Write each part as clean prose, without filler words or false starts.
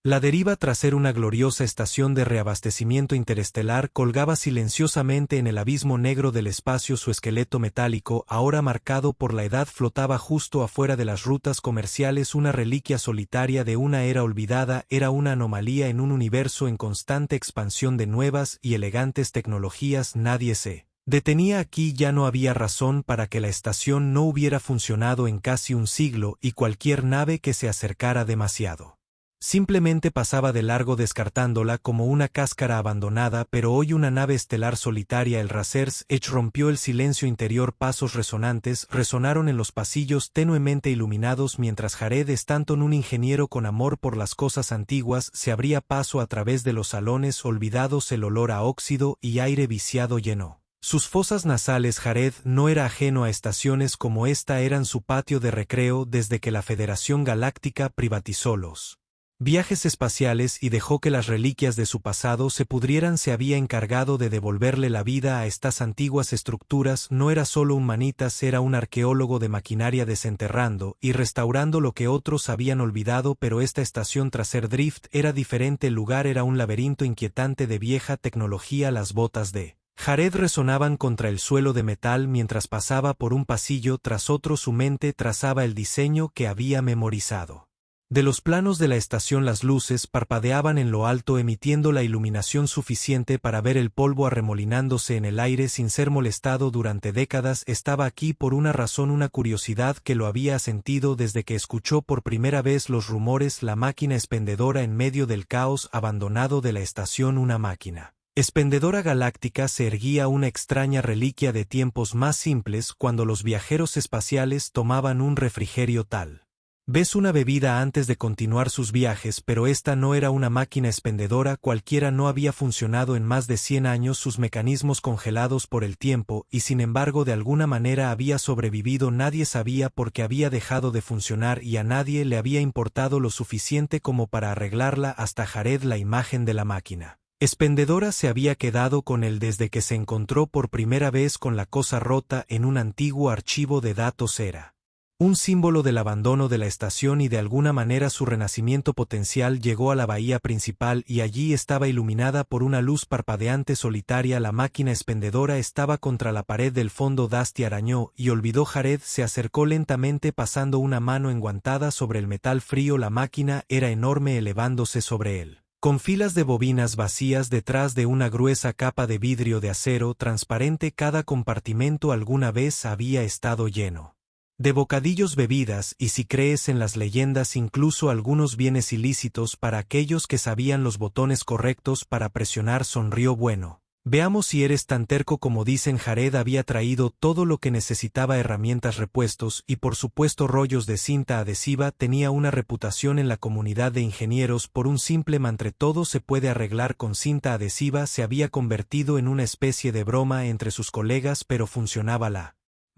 La deriva, tras ser una gloriosa estación de reabastecimiento interestelar, colgaba silenciosamente en el abismo negro del espacio. Su esqueleto metálico, ahora marcado por la edad, flotaba justo afuera de las rutas comerciales, una reliquia solitaria de una era olvidada. Era una anomalía en un universo en constante expansión de nuevas y elegantes tecnologías. Nadie se detenía aquí. Ya no había razón para que la estación no hubiera funcionado en casi un siglo, y cualquier nave que se acercara demasiado simplemente pasaba de largo, descartándola como una cáscara abandonada. Pero hoy una nave estelar solitaria, el Razer's Edge, rompió el silencio interior. Pasos resonantes resonaron en los pasillos tenuemente iluminados mientras Jared Stanton, un ingeniero con amor por las cosas antiguas, se abría paso a través de los salones olvidados. El olor a óxido y aire viciado llenó sus fosas nasales. Jared no era ajeno a estaciones como esta, eran su patio de recreo desde que la Federación Galáctica privatizó los viajes espaciales y dejó que las reliquias de su pasado se pudrieran. Se había encargado de devolverle la vida a estas antiguas estructuras. No era solo un manitas, era un arqueólogo de maquinaria, desenterrando y restaurando lo que otros habían olvidado. Pero esta estación Traser Drift era diferente. El lugar era un laberinto inquietante de vieja tecnología. Las botas de Jared resonaban contra el suelo de metal mientras pasaba por un pasillo tras otro. Su mente trazaba el diseño que había memorizado de los planos de la estación. Las luces parpadeaban en lo alto, emitiendo la iluminación suficiente para ver el polvo arremolinándose en el aire sin ser molestado durante décadas. Estaba aquí por una razón, una curiosidad que lo había sentido desde que escuchó por primera vez los rumores. La máquina expendedora en medio del caos abandonado de la estación. Una máquina expendedora galáctica se erguía, una extraña reliquia de tiempos más simples, cuando los viajeros espaciales tomaban un refrigerio tal vez una bebida antes de continuar sus viajes. Pero esta no era una máquina expendedora cualquiera, no había funcionado en más de 100 años, sus mecanismos congelados por el tiempo, y sin embargo de alguna manera había sobrevivido. Nadie sabía por qué había dejado de funcionar y a nadie le había importado lo suficiente como para arreglarla. Hasta Jared, la imagen de la máquina expendedora se había quedado con él desde que se encontró por primera vez con la cosa rota en un antiguo archivo de datos. Era un símbolo del abandono de la estación y de alguna manera su renacimiento potencial. Llegó a la bahía principal y allí estaba iluminada por una luz parpadeante solitaria. La máquina expendedora estaba contra la pared del fondo. Dusty arañó y olvidó. Jared se acercó lentamente, pasando una mano enguantada sobre el metal frío. La máquina era enorme, elevándose sobre él con filas de bobinas vacías detrás de una gruesa capa de vidrio de acero transparente. Cada compartimento alguna vez había estado lleno de bocadillos, bebidas y, si crees en las leyendas, incluso algunos bienes ilícitos para aquellos que sabían los botones correctos para presionar. Sonrió. Bueno, veamos si eres tan terco como dicen. Jared había traído todo lo que necesitaba: herramientas, repuestos y por supuesto rollos de cinta adhesiva. Tenía una reputación en la comunidad de ingenieros por un simple mantra: todo se puede arreglar con cinta adhesiva. Se había convertido en una especie de broma entre sus colegas, pero funcionaba. La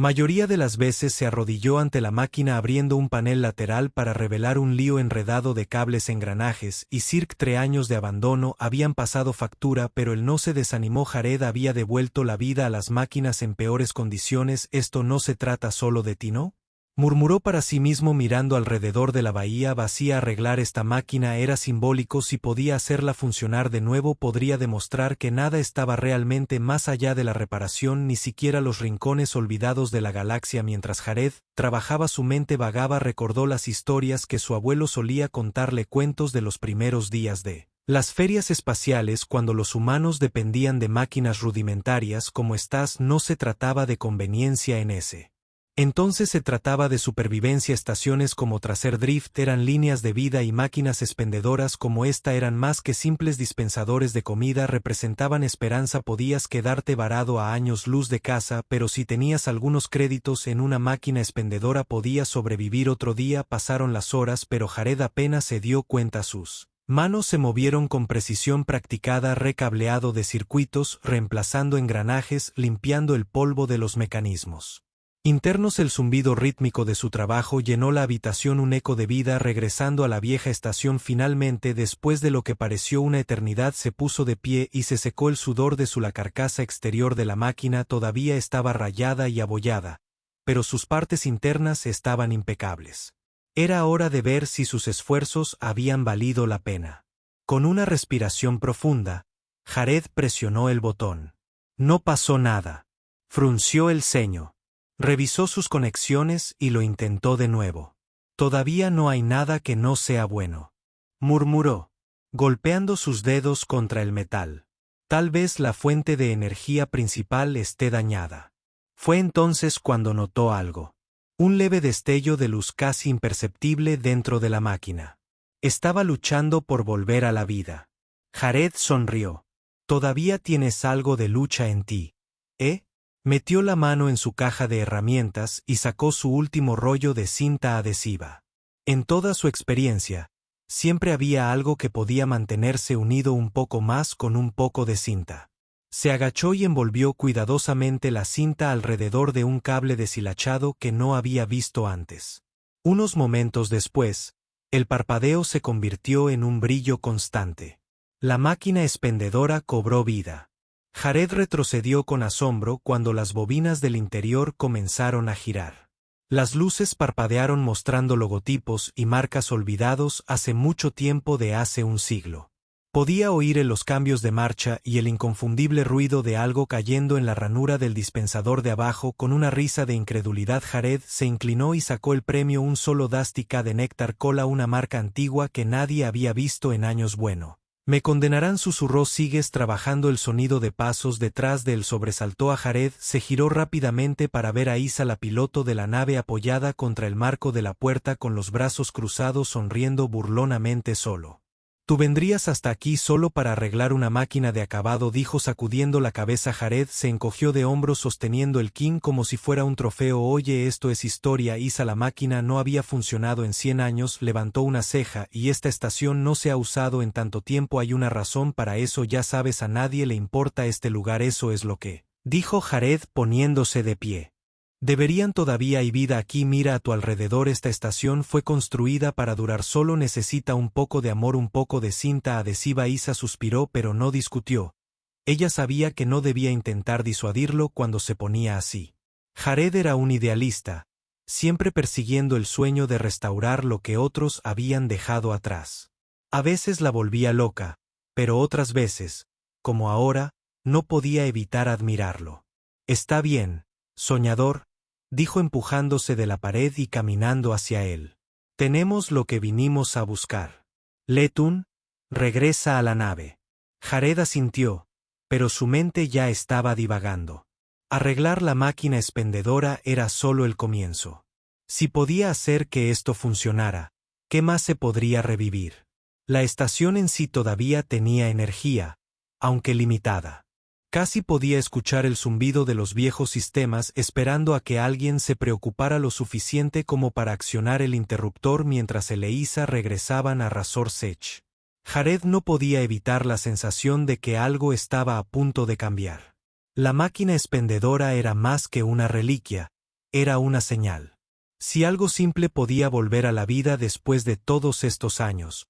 mayoría de las veces se arrodilló ante la máquina abriendo un panel lateral para revelar un lío enredado de cables, engranajes y circ. 3 años de abandono habían pasado factura, pero él no se desanimó. Jared había devuelto la vida a las máquinas en peores condiciones. Esto no se trata solo de ti, ¿no?, murmuró para sí mismo mirando alrededor de la bahía vacía. Arreglar esta máquina era simbólico. Si podía hacerla funcionar de nuevo, podría demostrar que nada estaba realmente más allá de la reparación, ni siquiera los rincones olvidados de la galaxia. Mientras Jared trabajaba, su mente vagaba. Recordó las historias que su abuelo solía contarle, cuentos de los primeros días de las ferias espaciales, cuando los humanos dependían de máquinas rudimentarias como estas. No se trataba de conveniencia en ese entonces, se trataba de supervivencia. Estaciones como Traser Drift eran líneas de vida y máquinas expendedoras como esta eran más que simples dispensadores de comida, representaban esperanza. Podías quedarte varado a años luz de casa, pero si tenías algunos créditos en una máquina expendedora podías sobrevivir. Otro día pasaron las horas, pero Jared apenas se dio cuenta. Sus manos se movieron con precisión practicada, recableado de circuitos, reemplazando engranajes, limpiando el polvo de los mecanismos internos. El zumbido rítmico de su trabajo llenó la habitación, un eco de vida. Regresando a la vieja estación finalmente, después de lo que pareció una eternidad, se puso de pie y se secó el sudor de la carcasa exterior de la máquina todavía estaba rayada y abollada, pero sus partes internas estaban impecables. Era hora de ver si sus esfuerzos habían valido la pena. Con una respiración profunda, Jared presionó el botón. No pasó nada. Frunció el ceño. Revisó sus conexiones y lo intentó de nuevo. Todavía no hay nada que no sea bueno, murmuró, golpeando sus dedos contra el metal. Tal vez la fuente de energía principal esté dañada. Fue entonces cuando notó algo. Un leve destello de luz casi imperceptible dentro de la máquina. Estaba luchando por volver a la vida. Jared sonrió. Todavía tienes algo de lucha en ti, ¿eh? Metió la mano en su caja de herramientas y sacó su último rollo de cinta adhesiva. En toda su experiencia, siempre había algo que podía mantenerse unido un poco más con un poco de cinta. Se agachó y envolvió cuidadosamente la cinta alrededor de un cable deshilachado que no había visto antes. Unos momentos después, el parpadeo se convirtió en un brillo constante. La máquina expendedora cobró vida. Jared retrocedió con asombro cuando las bobinas del interior comenzaron a girar. Las luces parpadearon mostrando logotipos y marcas olvidados hace mucho tiempo de hace un siglo. Podía oír los cambios de marcha y el inconfundible ruido de algo cayendo en la ranura del dispensador de abajo. Con una risa de incredulidad, Jared se inclinó y sacó el premio, un solo Dusty K de Nectar Cola, una marca antigua que nadie había visto en años. Bueno. Me condenarán, susurró. ¿Sigues trabajando? El sonido de pasos detrás de él sobresaltó a Jared. Se giró rápidamente para ver a Isa, la piloto de la nave, apoyada contra el marco de la puerta con los brazos cruzados, sonriendo burlonamente. Solo. Tú vendrías hasta aquí solo para arreglar una máquina de acabado, dijo sacudiendo la cabeza. Jared se encogió de hombros sosteniendo el King como si fuera un trofeo. Oye, esto es historia, Isa. La máquina no había funcionado en 100 años, levantó una ceja, y esta estación no se ha usado en tanto tiempo. Hay una razón para eso, ya sabes, a nadie le importa este lugar, eso es lo que, dijo Jared poniéndose de pie. Deberían todavía hay vida aquí, mira a tu alrededor, esta estación fue construida para durar, solo necesita un poco de amor, un poco de cinta adhesiva. Isa suspiró pero no discutió. Ella sabía que no debía intentar disuadirlo cuando se ponía así. Jared era un idealista, siempre persiguiendo el sueño de restaurar lo que otros habían dejado atrás. A veces la volvía loca, pero otras veces, como ahora, no podía evitar admirarlo. Está bien, soñador, dijo empujándose de la pared y caminando hacia él. Tenemos lo que vinimos a buscar. Letun, regresa a la nave. Jared asintió, pero su mente ya estaba divagando. Arreglar la máquina expendedora era solo el comienzo. Si podía hacer que esto funcionara, ¿qué más se podría revivir? La estación en sí todavía tenía energía, aunque limitada. Casi podía escuchar el zumbido de los viejos sistemas, esperando a que alguien se preocupara lo suficiente como para accionar el interruptor mientras él e Isa regresaban a Razor Sech. Jared no podía evitar la sensación de que algo estaba a punto de cambiar. La máquina expendedora era más que una reliquia, era una señal. Si algo simple podía volver a la vida después de todos estos años,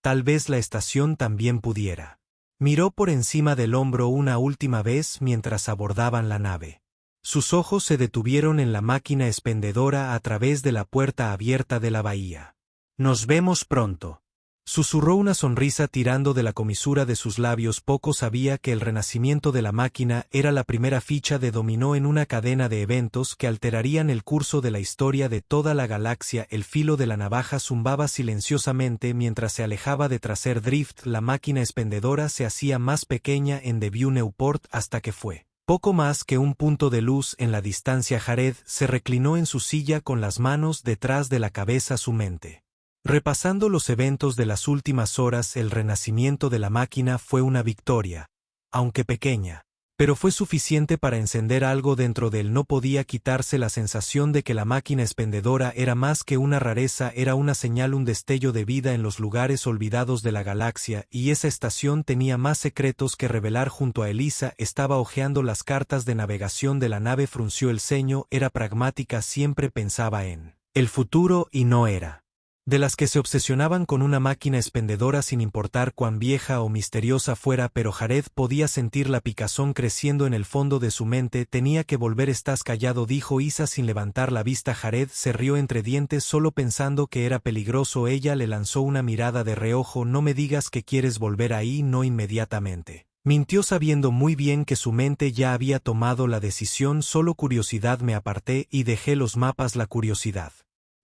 tal vez la estación también pudiera. Miró por encima del hombro una última vez mientras abordaban la nave. Sus ojos se detuvieron en la máquina expendedora a través de la puerta abierta de la bahía. Nos vemos pronto, susurró, una sonrisa tirando de la comisura de sus labios. Poco sabía que el renacimiento de la máquina era la primera ficha de dominó en una cadena de eventos que alterarían el curso de la historia de toda la galaxia. El filo de la navaja zumbaba silenciosamente mientras se alejaba de Tracer Drift. La máquina expendedora se hacía más pequeña en The View Newport hasta que fue poco más que un punto de luz en la distancia. Jared se reclinó en su silla con las manos detrás de la cabeza, su mente repasando los eventos de las últimas horas. El renacimiento de la máquina fue una victoria, aunque pequeña, pero fue suficiente para encender algo dentro de él. No podía quitarse la sensación de que la máquina expendedora era más que una rareza, era una señal, un destello de vida en los lugares olvidados de la galaxia, y esa estación tenía más secretos que revelar. Junto a Elisa estaba hojeando las cartas de navegación de la nave, frunció el ceño. Era pragmática, siempre pensaba en el futuro y no era De las que se obsesionaban con una máquina expendedora sin importar cuán vieja o misteriosa fuera, pero Jared podía sentir la picazón creciendo en el fondo de su mente. Tenía que volver. Estás callado, dijo Isa sin levantar la vista. Jared se rió entre dientes solo pensando que era peligroso. Ella le lanzó una mirada de reojo. No me digas que quieres volver ahí, no inmediatamente. Mintió sabiendo muy bien que su mente ya había tomado la decisión. Solo curiosidad, me aparté y dejé los mapas. La curiosidad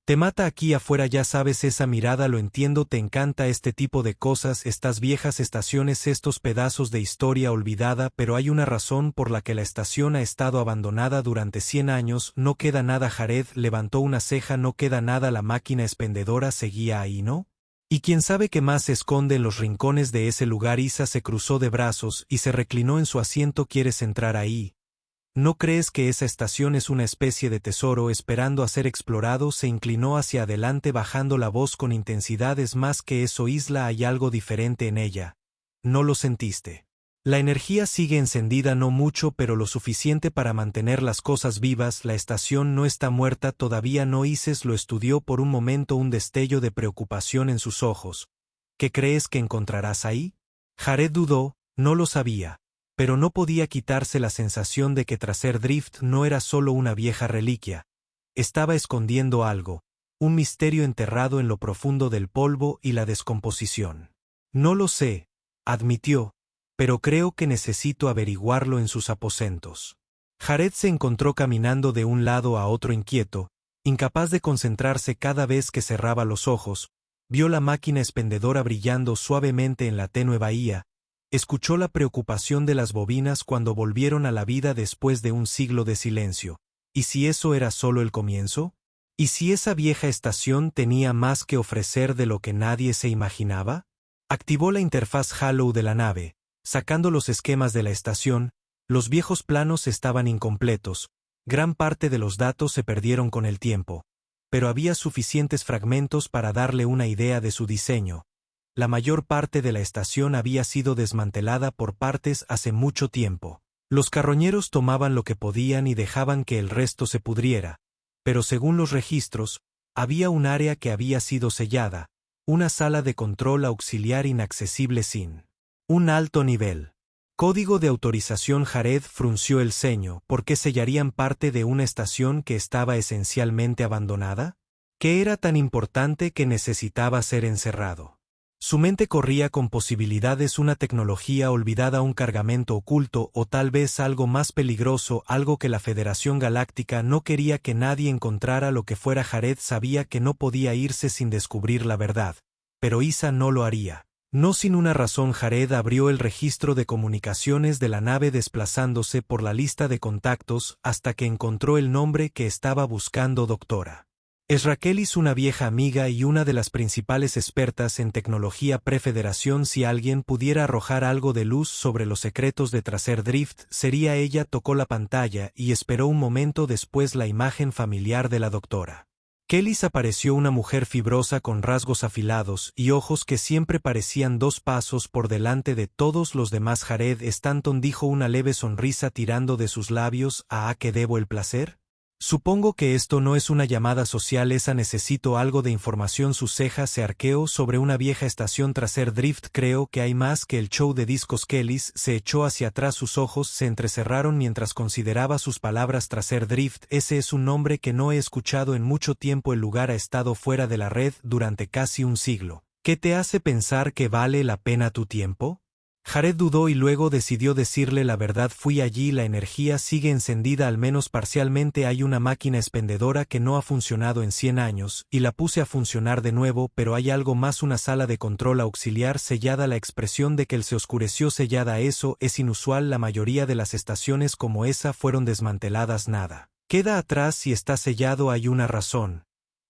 te mata aquí afuera, ya sabes. Esa mirada, lo entiendo, te encanta este tipo de cosas, estas viejas estaciones, estos pedazos de historia olvidada, pero hay una razón por la que la estación ha estado abandonada durante 100 años, no queda nada. Jared levantó una ceja. No queda nada, la máquina expendedora seguía ahí, ¿no? Y quién sabe qué más se esconde en los rincones de ese lugar. Isa se cruzó de brazos y se reclinó en su asiento. ¿Quieres entrar ahí? ¿No crees que esa estación es una especie de tesoro esperando a ser explorado? Se inclinó hacia adelante bajando la voz con intensidad. Es más que eso, Isla, hay algo diferente en ella. ¿No lo sentiste? La energía sigue encendida, no mucho, pero lo suficiente para mantener las cosas vivas. La estación no está muerta todavía, no. Isis lo estudió por un momento, un destello de preocupación en sus ojos. ¿Qué crees que encontrarás ahí? Jared dudó, no lo sabía. Pero no podía quitarse la sensación de que Tracer Drift no era solo una vieja reliquia. Estaba escondiendo algo, un misterio enterrado en lo profundo del polvo y la descomposición. No lo sé, admitió, pero creo que necesito averiguarlo en sus aposentos. Jared se encontró caminando de un lado a otro inquieto, incapaz de concentrarse. Cada vez que cerraba los ojos, vio la máquina expendedora brillando suavemente en la tenue bahía. Escuchó la preocupación de las bobinas cuando volvieron a la vida después de un siglo de silencio. ¿Y si eso era solo el comienzo? ¿Y si esa vieja estación tenía más que ofrecer de lo que nadie se imaginaba? Activó la interfaz Halo de la nave, sacando los esquemas de la estación. Los viejos planos estaban incompletos, gran parte de los datos se perdieron con el tiempo, pero había suficientes fragmentos para darle una idea de su diseño. La mayor parte de la estación había sido desmantelada por partes hace mucho tiempo. Los carroñeros tomaban lo que podían y dejaban que el resto se pudriera, pero según los registros, había un área que había sido sellada, una sala de control auxiliar inaccesible sin un alto nivel. Código de autorización. Jared frunció el ceño. ¿Por qué sellarían parte de una estación que estaba esencialmente abandonada? ¿Qué era tan importante que necesitaba ser encerrado? Su mente corría con posibilidades, una tecnología olvidada, un cargamento oculto o tal vez algo más peligroso, algo que la Federación Galáctica no quería que nadie encontrara. Lo que fuera, Jared sabía que no podía irse sin descubrir la verdad, pero Isa no lo haría. No sin una razón. Jared abrió el registro de comunicaciones de la nave desplazándose por la lista de contactos hasta que encontró el nombre que estaba buscando. Doctora Esrakelis, una vieja amiga y una de las principales expertas en tecnología pre-Federación. Si alguien pudiera arrojar algo de luz sobre los secretos de Tracer Drift, sería ella. Tocó la pantalla y esperó un momento. Después la imagen familiar de la doctora Kellis apareció, una mujer fibrosa con rasgos afilados y ojos que siempre parecían 2 pasos por delante de todos los demás. Jared Stanton, dijo, una leve sonrisa tirando de sus labios. ¿A qué debo el placer? Supongo que esto no es una llamada social. Esa necesito algo de información. Su ceja se arqueó sobre una vieja estación. Tracer Drift, creo que hay más que el show de discos. Kellis se echó hacia atrás, sus ojos se entrecerraron mientras consideraba sus palabras. Tracer Drift, ese es un nombre que no he escuchado en mucho tiempo. El lugar ha estado fuera de la red durante casi un siglo. ¿Qué te hace pensar que vale la pena tu tiempo? Jared dudó y luego decidió decirle la verdad. Fui allí, la energía sigue encendida al menos parcialmente. Hay una máquina expendedora que no ha funcionado en 100 años, y la puse a funcionar de nuevo, pero hay algo más, una sala de control auxiliar sellada. La expresión de Kel se oscureció. Sellada, eso es inusual. La mayoría de las estaciones como esa fueron desmanteladas. Nada queda atrás si está sellado. Hay una razón.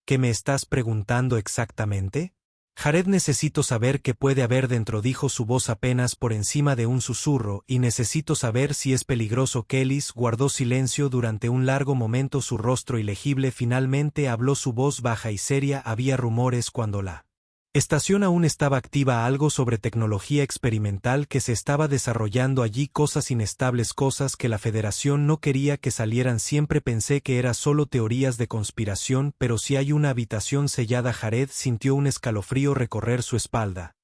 ¿Qué me estás preguntando exactamente? Jared, necesito saber qué puede haber dentro, dijo su voz apenas por encima de un susurro, y necesito saber si es peligroso. Kellis guardó silencio durante un largo momento, su rostro ilegible. Finalmente habló, su voz baja y seria. Había rumores cuando la Estación aún estaba activa, algo sobre tecnología experimental que se estaba desarrollando allí, cosas inestables, cosas que la Federación no quería que salieran. Siempre pensé que era solo teorías de conspiración, pero si hay una habitación sellada. Jared sintió un escalofrío recorrer su espalda.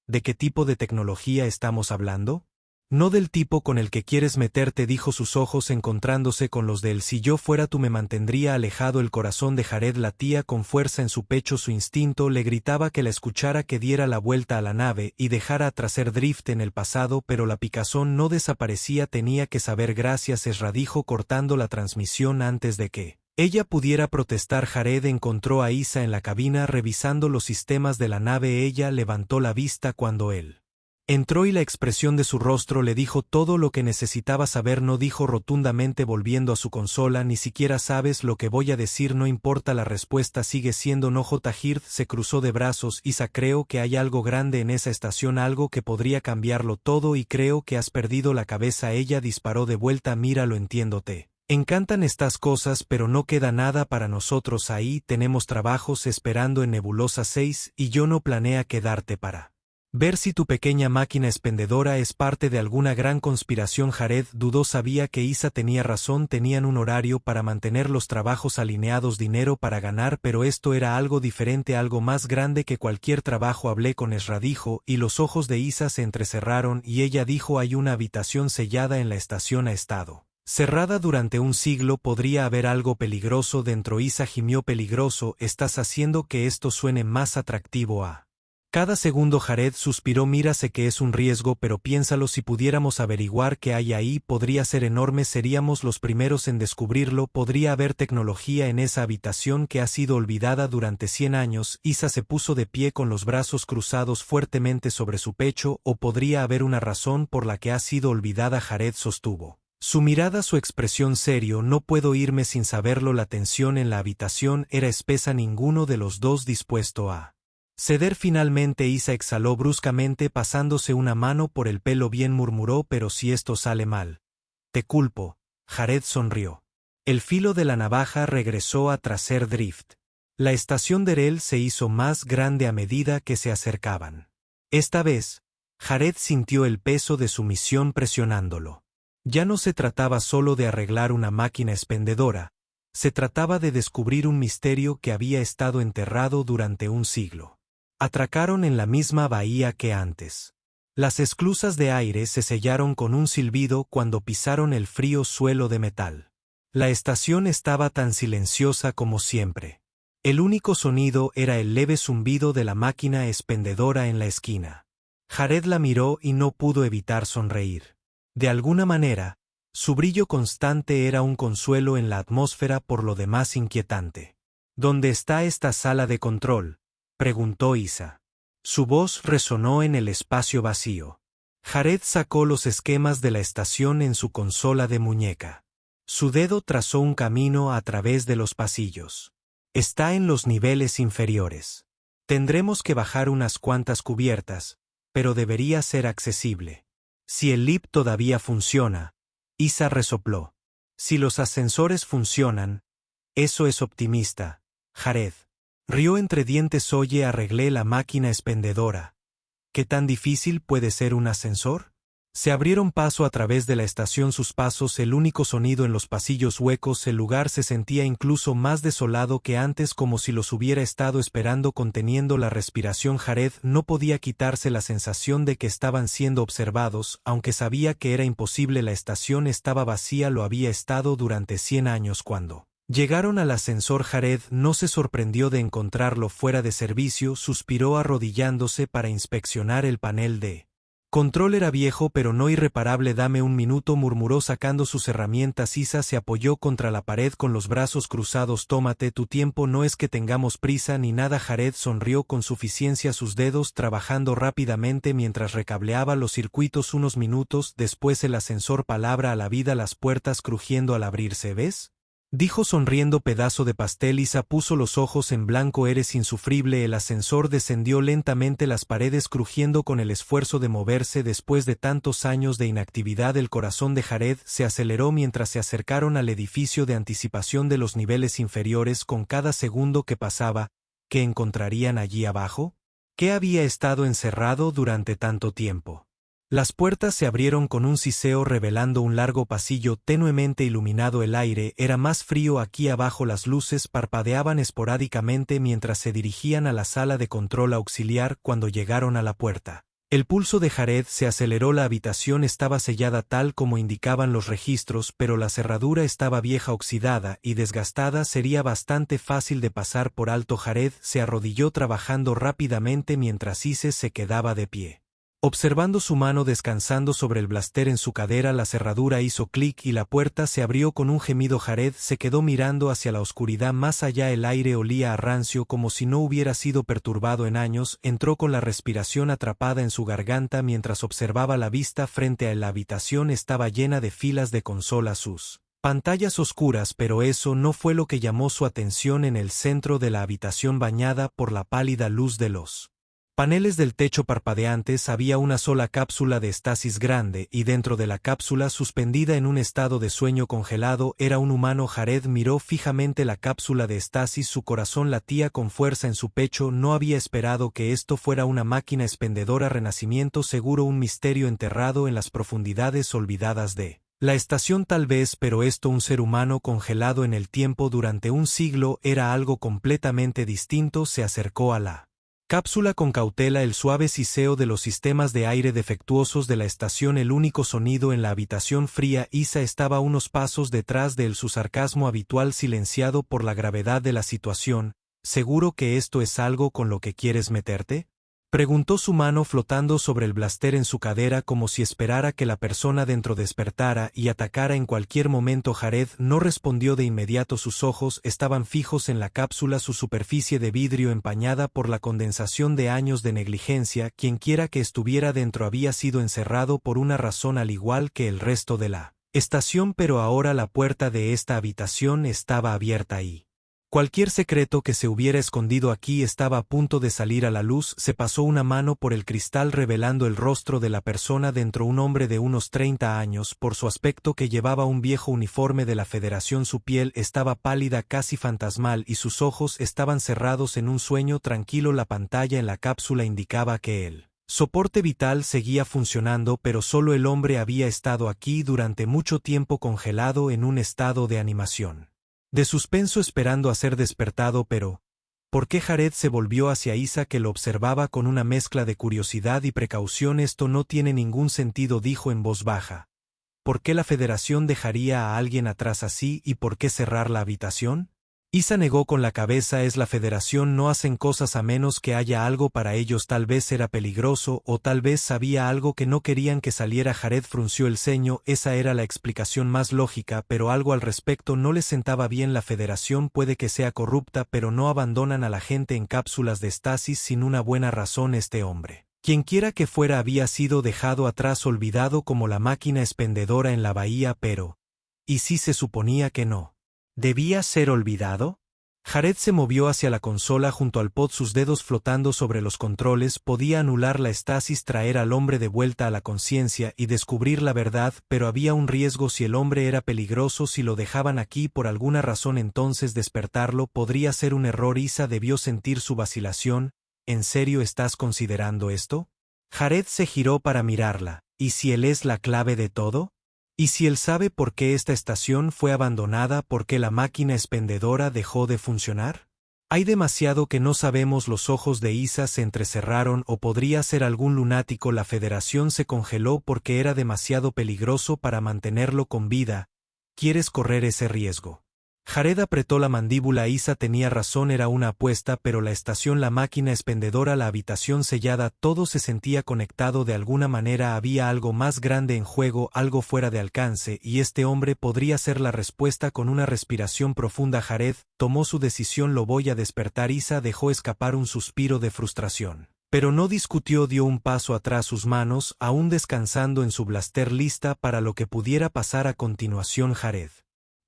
¿De qué tipo de tecnología estamos hablando? No del tipo con el que quieres meterte, dijo, sus ojos encontrándose con los de él. Si yo fuera tú me mantendría alejado. El corazón de Jared latía con fuerza en su pecho. Su instinto le gritaba que la escuchara, que diera la vuelta a la nave y dejara atrás el drift en el pasado, pero la picazón no desaparecía. Tenía que saber. Gracias, Ezra, dijo, cortando la transmisión antes de que ella pudiera protestar. Jared encontró a Isa en la cabina revisando los sistemas de la nave. Ella levantó la vista cuando él entró y la expresión de su rostro le dijo todo lo que necesitaba saber. No, dijo rotundamente volviendo a su consola. Ni siquiera sabes lo que voy a decir. No importa, la respuesta sigue siendo no. J. Hird se cruzó de brazos. Isa, creo que hay algo grande en esa estación, algo que podría cambiarlo todo, y creo que has perdido la cabeza. Ella disparó de vuelta. Mira, lo entiendo, te encantan estas cosas, pero no queda nada para nosotros ahí. Tenemos trabajos esperando en Nebulosa 6 y yo no planea quedarte para ver si tu pequeña máquina expendedora es parte de alguna gran conspiración. Jared dudó. Sabía que Isa tenía razón, tenían un horario para mantener los trabajos alineados, dinero para ganar, pero esto era algo diferente, algo más grande que cualquier trabajo. Hablé con Ezra, dijo, y los ojos de Isa se entrecerraron, y ella dijo, hay una habitación sellada en la estación. Ha estado cerrada durante un siglo. Podría haber algo peligroso dentro. Isa gimió. Peligroso, estás haciendo que esto suene más atractivo a cada segundo. Jared suspiró. Mira, sé que es un riesgo, pero piénsalo, si pudiéramos averiguar qué hay ahí, podría ser enorme, seríamos los primeros en descubrirlo. Podría haber tecnología en esa habitación que ha sido olvidada durante 100 años. Isa se puso de pie con los brazos cruzados fuertemente sobre su pecho. O podría haber una razón por la que ha sido olvidada. Jared sostuvo su mirada, su expresión serio. No puedo irme sin saberlo. La tensión en la habitación era espesa, ninguno de los dos dispuesto a ceder. Finalmente Isa exhaló bruscamente, pasándose una mano por el pelo. Bien, murmuró, pero si esto sale mal, te culpo. Jared sonrió. El filo de la navaja regresó a traser drift. La estación de Rel se hizo más grande a medida que se acercaban. Esta vez, Jared sintió el peso de su misión presionándolo. Ya no se trataba solo de arreglar una máquina expendedora, se trataba de descubrir un misterio que había estado enterrado durante un siglo. Atracaron en la misma bahía que antes. Las esclusas de aire se sellaron con un silbido cuando pisaron el frío suelo de metal. La estación estaba tan silenciosa como siempre. El único sonido era el leve zumbido de la máquina expendedora en la esquina. Jared la miró y no pudo evitar sonreír. De alguna manera, su brillo constante era un consuelo en la atmósfera por lo demás inquietante. ¿Dónde está esta sala de control?, preguntó Isa. Su voz resonó en el espacio vacío. Jared sacó los esquemas de la estación en su consola de muñeca. Su dedo trazó un camino a través de los pasillos. Está en los niveles inferiores. Tendremos que bajar unas cuantas cubiertas, pero debería ser accesible. Si el lift todavía funciona, Isa resopló. Si los ascensores funcionan, eso es optimista, Jared. Rió entre dientes. Oye, arreglé la máquina expendedora. ¿Qué tan difícil puede ser un ascensor? Se abrieron paso a través de la estación, sus pasos el único sonido en los pasillos huecos. El lugar se sentía incluso más desolado que antes, como si los hubiera estado esperando. Conteniendo la respiración, Jared no podía quitarse la sensación de que estaban siendo observados, aunque sabía que era imposible. La estación estaba vacía, lo había estado durante 100 años. Cuando llegaron al ascensor, Jared no se sorprendió de encontrarlo fuera de servicio. Suspiró arrodillándose para inspeccionar el panel de control. Era viejo pero no irreparable. Dame un minuto, murmuró sacando sus herramientas. Isa se apoyó contra la pared con los brazos cruzados. Tómate tu tiempo, no es que tengamos prisa ni nada. Jared sonrió con suficiencia, sus dedos trabajando rápidamente mientras recableaba los circuitos. Unos minutos después el ascensor palabra a la vida, las puertas crujiendo al abrirse. ¿Ves?, dijo sonriendo. Pedazo de pastel. Isa puso los ojos en blanco. Eres insufrible. El ascensor descendió lentamente, las paredes crujiendo con el esfuerzo de moverse. Después de tantos años de inactividad, el corazón de Jared se aceleró mientras se acercaron al edificio de anticipación de los niveles inferiores. Con cada segundo que pasaba, ¿qué encontrarían allí abajo? ¿Qué había estado encerrado durante tanto tiempo? Las puertas se abrieron con un siseo revelando un largo pasillo tenuemente iluminado. El aire era más frío aquí abajo. Las luces parpadeaban esporádicamente mientras se dirigían a la sala de control auxiliar. Cuando llegaron a la puerta, el pulso de Jared se aceleró. La habitación estaba sellada tal como indicaban los registros, pero la cerradura estaba vieja, oxidada y desgastada. Sería bastante fácil de pasar por alto. Jared se arrodilló trabajando rápidamente mientras Isis se quedaba de pie. Observando su mano descansando sobre el blaster en su cadera, la cerradura hizo clic y la puerta se abrió con un gemido. Jared se quedó mirando hacia la oscuridad más allá. El aire olía a rancio como si no hubiera sido perturbado en años. Entró con la respiración atrapada en su garganta mientras observaba la vista frente a él. La habitación estaba llena de filas de consolas, sus pantallas oscuras, pero eso no fue lo que llamó su atención. En el centro de la habitación, bañada por la pálida luz de los paneles del techo parpadeantes, había una sola cápsula de estasis grande, y dentro de la cápsula, suspendida en un estado de sueño congelado, era un humano. Jared miró fijamente la cápsula de estasis. Su corazón latía con fuerza en su pecho. No había esperado que esto fuera una máquina expendedora. Renacimiento seguro, un misterio enterrado en las profundidades olvidadas de la estación tal vez, pero esto, un ser humano congelado en el tiempo durante un siglo, era algo completamente distinto. Se acercó a la cápsula con cautela. El suave siseo de los sistemas de aire defectuosos de la estación, el único sonido en la habitación fría. Isa estaba a unos pasos detrás de él, su sarcasmo habitual silenciado por la gravedad de la situación. ¿Seguro que esto es algo con lo que quieres meterte?, preguntó, su mano flotando sobre el blaster en su cadera como si esperara que la persona dentro despertara y atacara en cualquier momento. Jared no respondió de inmediato. Sus ojos estaban fijos en la cápsula, su superficie de vidrio empañada por la condensación de años de negligencia. Quienquiera que estuviera dentro había sido encerrado por una razón, al igual que el resto de la estación, pero ahora la puerta de esta habitación estaba abierta y cualquier secreto que se hubiera escondido aquí estaba a punto de salir a la luz. Se pasó una mano por el cristal revelando el rostro de la persona dentro, un hombre de unos 30 años, por su aspecto que llevaba un viejo uniforme de la Federación. Su piel estaba pálida, casi fantasmal, y sus ojos estaban cerrados en un sueño tranquilo. La pantalla en la cápsula indicaba que el soporte vital seguía funcionando, pero solo el hombre había estado aquí durante mucho tiempo, congelado en un estado de animación de suspenso, esperando a ser despertado. Pero ¿por qué? Jared se volvió hacia Isa, que lo observaba con una mezcla de curiosidad y precaución. Esto no tiene ningún sentido, dijo en voz baja. ¿Por qué la Federación dejaría a alguien atrás así, y por qué cerrar la habitación? Isa negó con la cabeza. Es la Federación, no hacen cosas a menos que haya algo para ellos. Tal vez era peligroso, o tal vez sabía algo que no querían que saliera. Jared frunció el ceño. Esa era la explicación más lógica, pero algo al respecto no les sentaba bien. La Federación puede que sea corrupta, pero no abandonan a la gente en cápsulas de estasis sin una buena razón. Este hombre, quienquiera que fuera, había sido dejado atrás, olvidado como la máquina expendedora en la bahía. Pero ¿y si se suponía que no debía ser olvidado? Jared se movió hacia la consola junto al pod, sus dedos flotando sobre los controles. Podía anular la estasis, traer al hombre de vuelta a la conciencia y descubrir la verdad, pero había un riesgo. Si el hombre era peligroso, si lo dejaban aquí por alguna razón, entonces despertarlo podría ser un error. Isa debió sentir su vacilación. ¿En serio estás considerando esto? Jared se giró para mirarla. ¿Y si él es la clave de todo? ¿Y si él sabe por qué esta estación fue abandonada, por qué la máquina expendedora dejó de funcionar? Hay demasiado que no sabemos. Los ojos de Isa se entrecerraron. ¿O podría ser algún lunático? La Federación se congeló porque era demasiado peligroso para mantenerlo con vida. ¿Quieres correr ese riesgo? Jared apretó la mandíbula. Isa tenía razón, era una apuesta, pero la estación, la máquina expendedora, la habitación sellada, todo se sentía conectado de alguna manera. Había algo más grande en juego, algo fuera de alcance, y este hombre podría ser la respuesta. Con una respiración profunda, Jared tomó su decisión. Lo voy a despertar. Isa dejó escapar un suspiro de frustración, pero no discutió. Dio un paso atrás, sus manos aún descansando en su blaster, lista para lo que pudiera pasar a continuación. Jared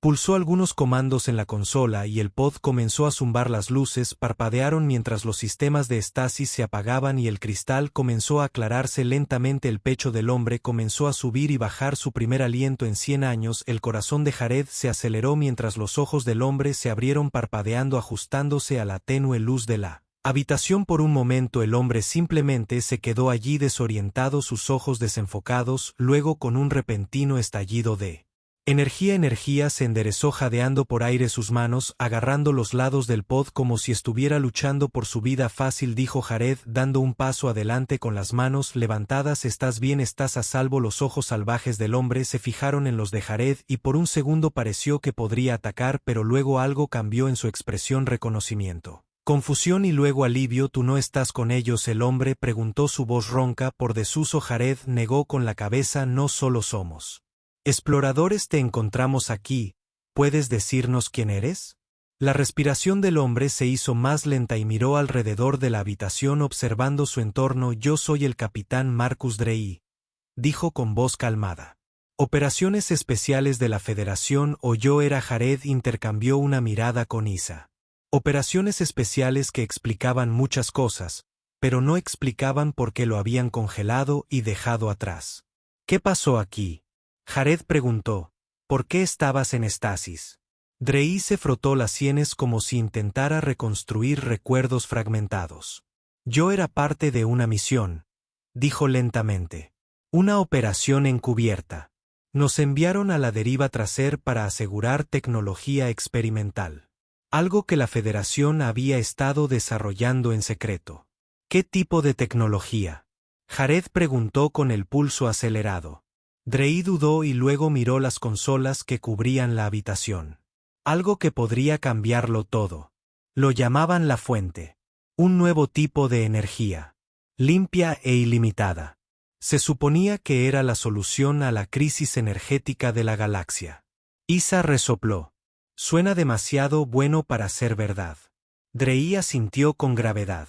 pulsó algunos comandos en la consola y el pod comenzó a zumbar. Las luces parpadearon mientras los sistemas de estasis se apagaban y el cristal comenzó a aclararse lentamente. El pecho del hombre comenzó a subir y bajar, su primer aliento en 100 años. El corazón de Jared se aceleró mientras los ojos del hombre se abrieron, parpadeando, ajustándose a la tenue luz de la Habitación. Por un momento el hombre simplemente se quedó allí desorientado, sus ojos desenfocados, luego con un repentino estallido de energía se enderezó jadeando por aire, sus manos agarrando los lados del pod como si estuviera luchando por su vida. Fácil, dijo Jared, dando un paso adelante con las manos levantadas. ¿Estás bien? ¿Estás a salvo? Los ojos salvajes del hombre se fijaron en los de Jared y por un segundo pareció que podría atacar, pero luego algo cambió en su expresión: reconocimiento, confusión y luego alivio. ¿Tú no estás con ellos? El hombre preguntó, su voz ronca por desuso. Jared negó con la cabeza. No solo somos exploradores, te encontramos aquí. ¿Puedes decirnos quién eres? La respiración del hombre se hizo más lenta y miró alrededor de la habitación observando su entorno. Yo soy el capitán Marcus Drey, dijo con voz calmada. Operaciones especiales de la Federación. ¿O yo era? Jared intercambió una mirada con Isa. Operaciones especiales que explicaban muchas cosas, pero no explicaban por qué lo habían congelado y dejado atrás. ¿Qué pasó aquí? Jared preguntó. ¿Por qué estabas en estasis? Drey se frotó las sienes como si intentara reconstruir recuerdos fragmentados. Yo era parte de una misión, dijo lentamente. Una operación encubierta. Nos enviaron a la deriva Tracer para asegurar tecnología experimental. Algo que la Federación había estado desarrollando en secreto. ¿Qué tipo de tecnología? Jared preguntó con el pulso acelerado. Drey dudó y luego miró las consolas que cubrían la habitación. Algo que podría cambiarlo todo. Lo llamaban la fuente. Un nuevo tipo de energía. Limpia e ilimitada. Se suponía que era la solución a la crisis energética de la galaxia. Isa resopló. Suena demasiado bueno para ser verdad. Drey asintió con gravedad.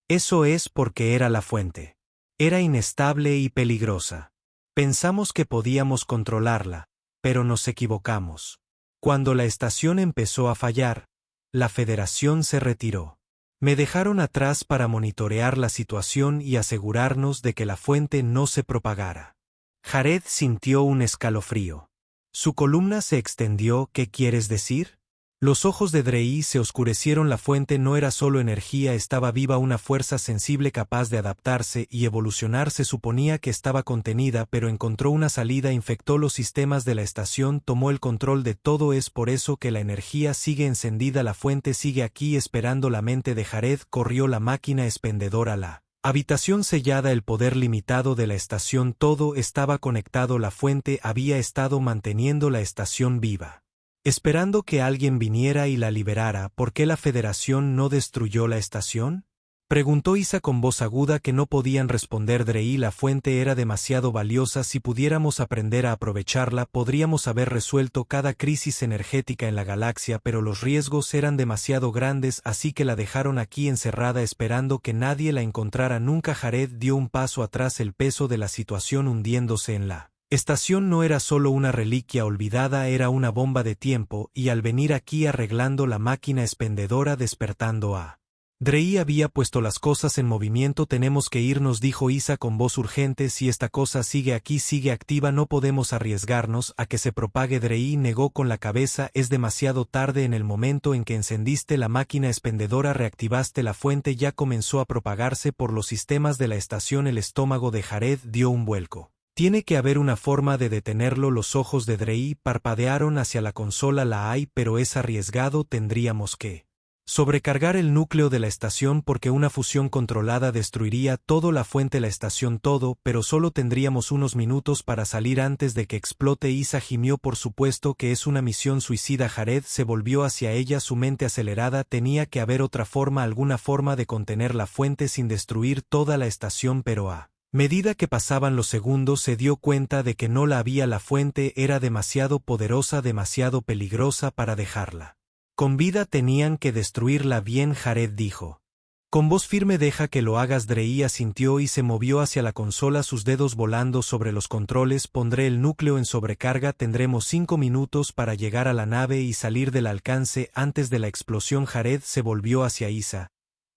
Eso es porque era la fuente. Era inestable y peligrosa. Pensamos que podíamos controlarla, pero nos equivocamos. Cuando la estación empezó a fallar, la Federación se retiró. Me dejaron atrás para monitorear la situación y asegurarnos de que la fuente no se propagara. Jared sintió un escalofrío. Su columna se extendió. ¿Qué quieres decir? Los ojos de Drey se oscurecieron. La fuente no era solo energía, estaba viva, una fuerza sensible capaz de adaptarse y evolucionar. Se suponía que estaba contenida, pero encontró una salida, infectó los sistemas de la estación, tomó el control de todo. Es por eso que la energía sigue encendida, la fuente sigue aquí esperando. La mente de Jared corrió la máquina expendedora, la habitación sellada, el poder limitado de la estación, todo estaba conectado. La fuente había estado manteniendo la estación viva, esperando que alguien viniera y la liberara. ¿Por qué la Federación no destruyó la estación? Preguntó Isa con voz aguda que no podían responder Drey. La fuente era demasiado valiosa. Si pudiéramos aprender a aprovecharla, podríamos haber resuelto cada crisis energética en la galaxia, pero los riesgos eran demasiado grandes, así que la dejaron aquí encerrada esperando que nadie la encontrara nunca. Jared dio un paso atrás, el peso de la situación hundiéndose en la estación no era solo una reliquia olvidada, era una bomba de tiempo, y al venir aquí arreglando la máquina expendedora, despertando a Drey, había puesto las cosas en movimiento. Tenemos que irnos, dijo Isa con voz urgente. Si esta cosa sigue aquí, sigue activa, no podemos arriesgarnos a que se propague. Drey negó con la cabeza. Es demasiado tarde. En el momento en que encendiste la máquina expendedora, reactivaste la fuente, ya comenzó a propagarse por los sistemas de la estación. El estómago de Jared dio un vuelco. Tiene que haber una forma de detenerlo. Los ojos de Drey parpadearon hacia la consola. La hay, pero es arriesgado. Tendríamos que sobrecargar el núcleo de la estación porque una fusión controlada destruiría todo, la fuente, la estación, todo, pero solo tendríamos unos minutos para salir antes de que explote. Isa gimió. Por supuesto que es una misión suicida. Jared se volvió hacia ella, su mente acelerada. Tenía que haber otra forma, alguna forma de contener la fuente sin destruir toda la estación, pero a medida que pasaban los segundos se dio cuenta de que no la había. La fuente era demasiado poderosa, demasiado peligrosa para dejarla con vida. Tenían que destruirla. Bien, Jared dijo con voz firme. Deja que lo hagas. Drey asintió y se movió hacia la consola, sus dedos volando sobre los controles. Pondré el núcleo en sobrecarga. Tendremos 5 minutos para llegar a la nave y salir del alcance antes de la explosión. Jared se volvió hacia Isa.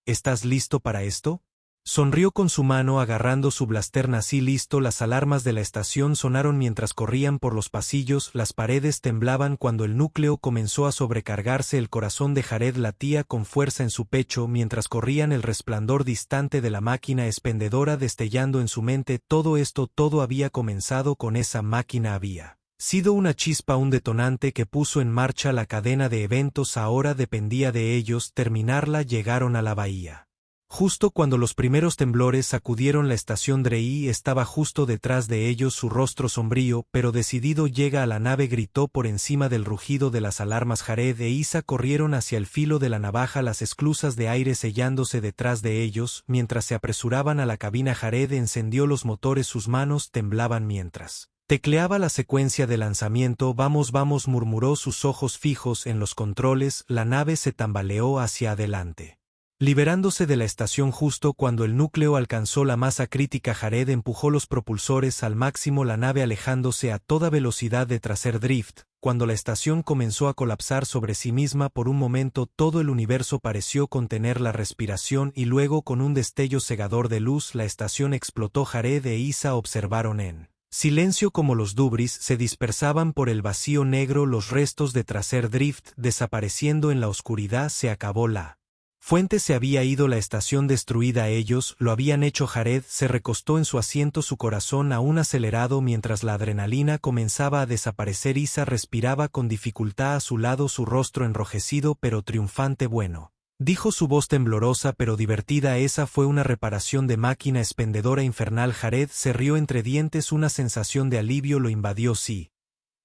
¿Estás listo para esto? Sonrió con su mano agarrando su blaster nazi listo. Las alarmas de la estación sonaron mientras corrían por los pasillos, las paredes temblaban cuando el núcleo comenzó a sobrecargarse. El corazón de Jared latía con fuerza en su pecho mientras corrían, el resplandor distante de la máquina expendedora destellando en su mente. Todo había comenzado con esa máquina, había sido una chispa, un detonante que puso en marcha la cadena de eventos. Ahora dependía de ellos terminarla. Llegaron a la bahía. Justo cuando los primeros temblores sacudieron la estación, Drey estaba justo detrás de ellos, su rostro sombrío pero decidido. Llega a la nave, gritó por encima del rugido de las alarmas. Jared e Isa corrieron hacia el filo de la navaja, las esclusas de aire sellándose detrás de ellos. Mientras se apresuraban a la cabina, Jared encendió los motores, sus manos temblaban mientras tecleaba la secuencia de lanzamiento. Vamos, murmuró, sus ojos fijos en los controles. La nave se tambaleó hacia adelante, liberándose de la estación justo cuando el núcleo alcanzó la masa crítica. Jared empujó los propulsores al máximo, la nave alejándose a toda velocidad de hacer drift. Cuando la estación comenzó a colapsar sobre sí misma por un momento, todo el universo pareció contener la respiración y luego, con un destello cegador de luz, la estación explotó. Jared e Isa observaron en silencio como los dubris se dispersaban por el vacío negro, los restos de hacer drift desapareciendo en la oscuridad. Se acabó la fuente, se había ido la estación destruida, ellos lo habían hecho. Jared se recostó en su asiento, su corazón aún acelerado mientras la adrenalina comenzaba a desaparecer. Isa respiraba con dificultad a su lado, su rostro enrojecido pero triunfante. Bueno, dijo su voz temblorosa pero divertida, esa fue una reparación de máquina expendedora infernal. Jared se rió entre dientes, una sensación de alivio lo invadió. Sí,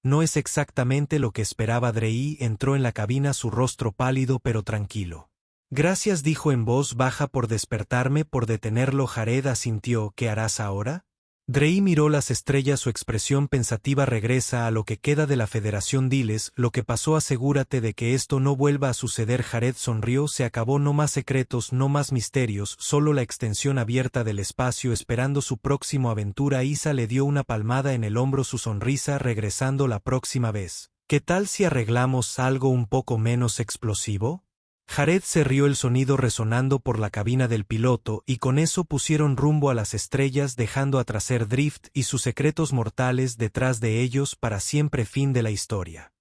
no es exactamente lo que esperaba. Drey entró en la cabina, su rostro pálido pero tranquilo. Gracias, dijo en voz baja, por despertarme, por detenerlo. Jared asintió. ¿Qué harás ahora? Drey miró las estrellas, su expresión pensativa. Regresa a lo que queda de la Federación, diles lo que pasó, asegúrate de que esto no vuelva a suceder. Jared sonrió. Se acabó, no más secretos, no más misterios, solo la extensión abierta del espacio esperando su próximo aventura. Isa le dio una palmada en el hombro, su sonrisa regresando. La próxima vez, ¿qué tal si arreglamos algo un poco menos explosivo? Jared se rió, el sonido resonando por la cabina del piloto, y con eso pusieron rumbo a las estrellas, dejando a hacer drift y sus secretos mortales detrás de ellos para siempre. Fin de la historia.